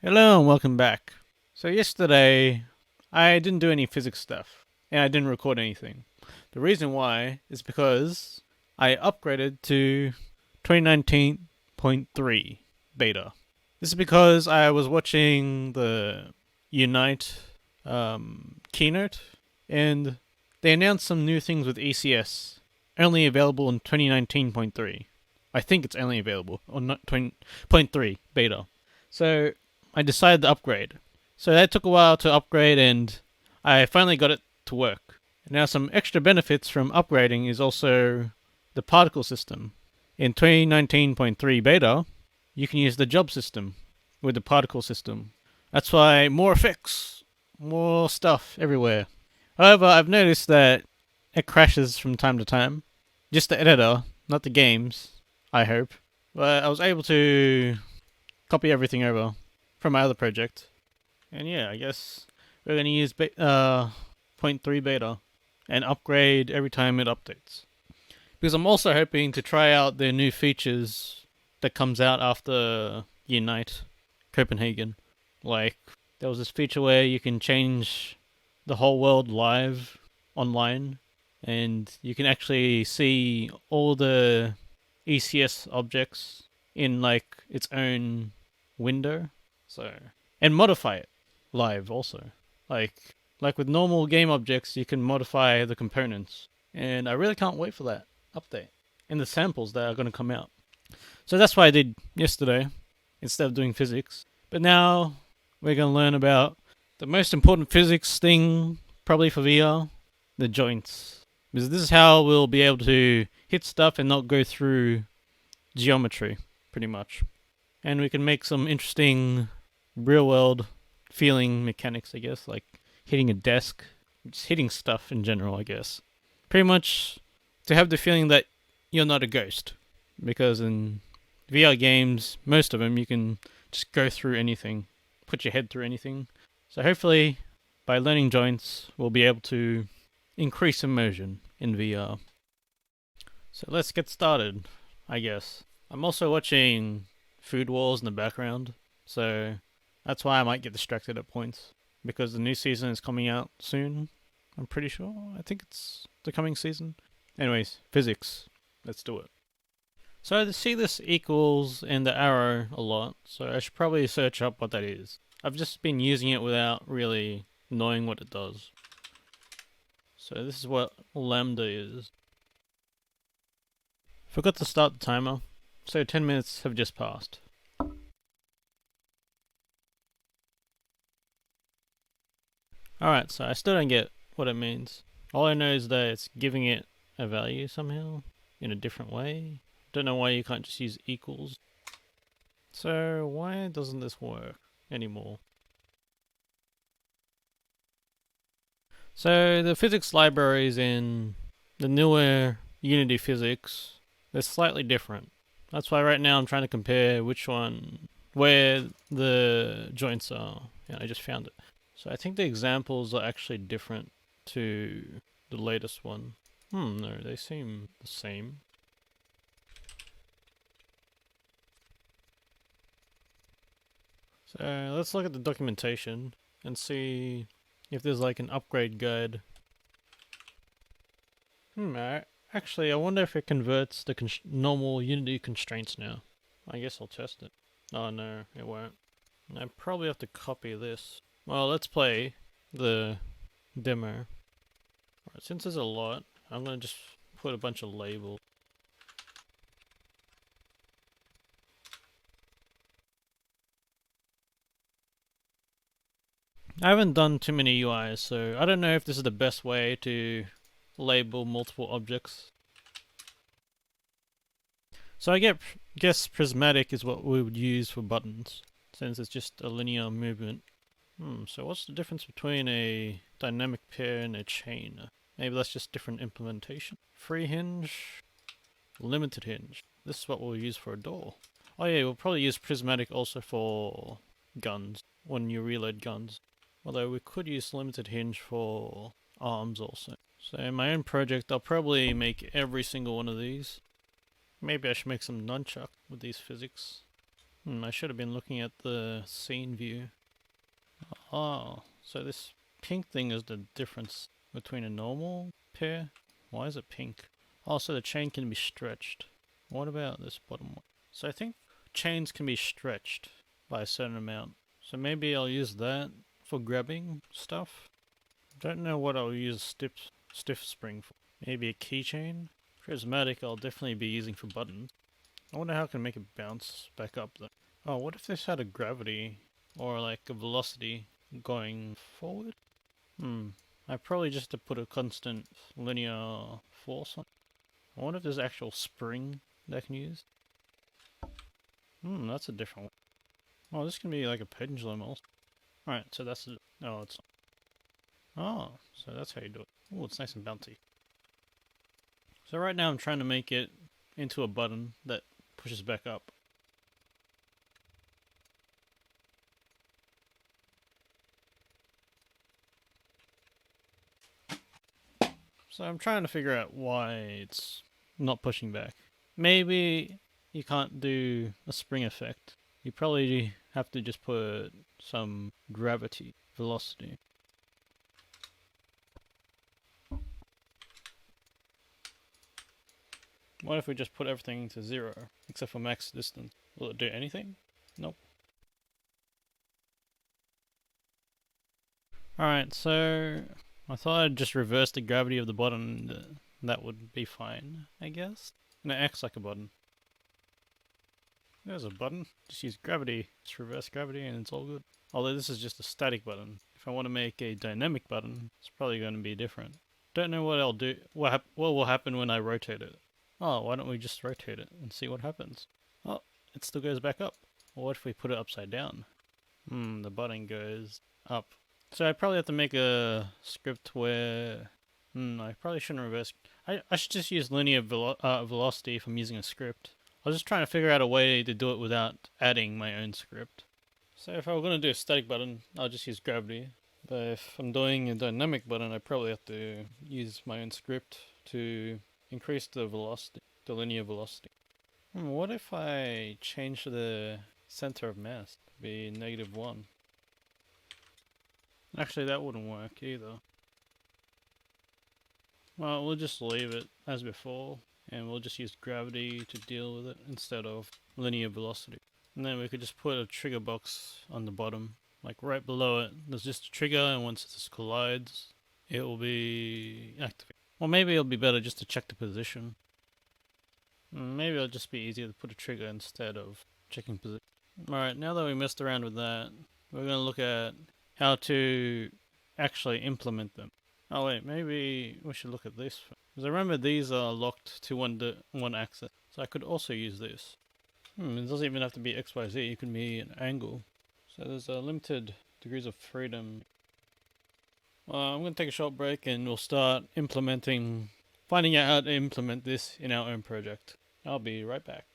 Hello and welcome back. So yesterday, I didn't do any physics stuff, and I didn't record anything. The reason why is because I upgraded to 2019.3 beta. This is because I was watching the Unite keynote, and they announced some new things with ECS, only available in 2019.3. I think it's only available on 20.3 beta. So I decided to upgrade. So that took a while to upgrade, and I finally got it to work. Now, some extra benefits from upgrading is also the particle system. In 2019.3 beta, you can use the job system with the particle system. That's why more effects, more stuff everywhere. However, I've noticed that it crashes from time to time. Just the editor, not the games, I hope. But I was able to copy everything over from my other project. And yeah, I guess we're going to use 0.3 beta and upgrade every time it updates. Because I'm also hoping to try out their new features that comes out after Unite Copenhagen. Like, there was this feature where you can change the whole world live online, and you can actually see all the ECS objects in like its own window. So, and modify it live also. Like with normal game objects, you can modify the components. And I really can't wait for that update and the samples that are going to come out. So that's what I did yesterday instead of doing physics. But now we're going to learn about the most important physics thing probably for VR, the joints. Because this is how we'll be able to hit stuff and not go through geometry, pretty much. And we can make some interesting real world feeling mechanics, I guess, like hitting a desk, just hitting stuff in general, I guess. Pretty much to have the feeling that you're not a ghost. Because in VR games, most of them, you can just go through anything, put your head through anything. So hopefully, by learning joints, we'll be able to increase immersion in VR. So let's get started, I guess. I'm also watching Food Wars in the background, so that's why I might get distracted at points. Because the new season is coming out soon, I'm pretty sure. I think it's the coming season. Anyways, physics. Let's do it. So I see this equals and the arrow a lot, so I should probably search up what that is. I've just been using it without really knowing what it does. So this is what lambda is. Forgot to start the timer, so 10 minutes have just passed. Alright, so I still don't get what it means. All I know is that it's giving it a value somehow, in a different way. Don't know why you can't just use equals. So why doesn't this work anymore? So the physics libraries in the newer Unity physics, they're slightly different. That's why right now I'm trying to compare where the joints are. Yeah, I just found it. So I think the examples are actually different to the latest one. No, they seem the same. So let's look at the documentation and see if there's like an upgrade guide. Actually, I wonder if it converts the normal Unity constraints now. I guess I'll test it. Oh no, it won't. I probably have to copy this. Well, let's play the demo. Alright, since there's a lot, I'm gonna just put a bunch of labels. I haven't done too many UIs, so I don't know if this is the best way to label multiple objects. So I guess prismatic is what we would use for buttons, since it's just a linear movement. So what's the difference between a dynamic pair and a chain? Maybe that's just different implementation. Free hinge, limited hinge. This is what we'll use for a door. Oh yeah, we'll probably use prismatic also for guns, when you reload guns. Although we could use limited hinge for arms also. So in my own project, I'll probably make every single one of these. Maybe I should make some nunchuck with these physics. I should have been looking at the scene view. Oh, so this pink thing is the difference between a normal pair? Why is it pink? Oh, so the chain can be stretched. What about this bottom one? So I think chains can be stretched by a certain amount. So maybe I'll use that for grabbing stuff. Don't know what I'll use stiff spring for. Maybe a keychain? Prismatic I'll definitely be using for buttons. I wonder how I can make it bounce back up though. Oh, what if this had a gravity or like a velocity going forward? I probably just have to put a constant linear force on. I wonder if there's actual spring that I can use. That's a different one. Oh, this can be like a pendulum also. Alright, so that's it. Oh, it's... Oh, so that's how you do it. Oh, it's nice and bouncy. So right now I'm trying to make it into a button that pushes back up. So I'm trying to figure out why it's not pushing back. Maybe you can't do a spring effect. You probably have to just put some gravity, velocity. What if we just put everything to 0, except for max distance? Will it do anything? Nope. Alright, so I thought I'd just reverse the gravity of the button and that would be fine, I guess. And it acts like a button. There's a button. Just use gravity. Just reverse gravity and it's all good. Although this is just a static button. If I want to make a dynamic button, it's probably going to be different. Don't know what I'll do. What will happen when I rotate it? Oh, why don't we just rotate it and see what happens? Oh, it still goes back up. Well, what if we put it upside down? The button goes up. So I probably have to make a script where... I probably shouldn't reverse... I should just use linear velocity if I'm using a script. I was just trying to figure out a way to do it without adding my own script. So if I were going to do a static button, I'll just use gravity. But if I'm doing a dynamic button, I probably have to use my own script to increase the velocity, the linear velocity. What if I change the center of mass to be -1? Actually, that wouldn't work either. Well, we'll just leave it as before, and we'll just use gravity to deal with it instead of linear velocity. And then we could just put a trigger box on the bottom, like right below it. There's just a trigger, and once this collides, it will be activated. Or maybe it'll be better just to check the position. Maybe it'll just be easier to put a trigger instead of checking position. Alright, now that we messed around with that, we're going to look at how to actually implement them. Oh wait, maybe we should look at this. Because I remember these are locked to one axis. So I could also use this. It doesn't even have to be XYZ, it can be an angle. So there's a limited degrees of freedom. Well, I'm going to take a short break and we'll start finding out how to implement this in our own project. I'll be right back.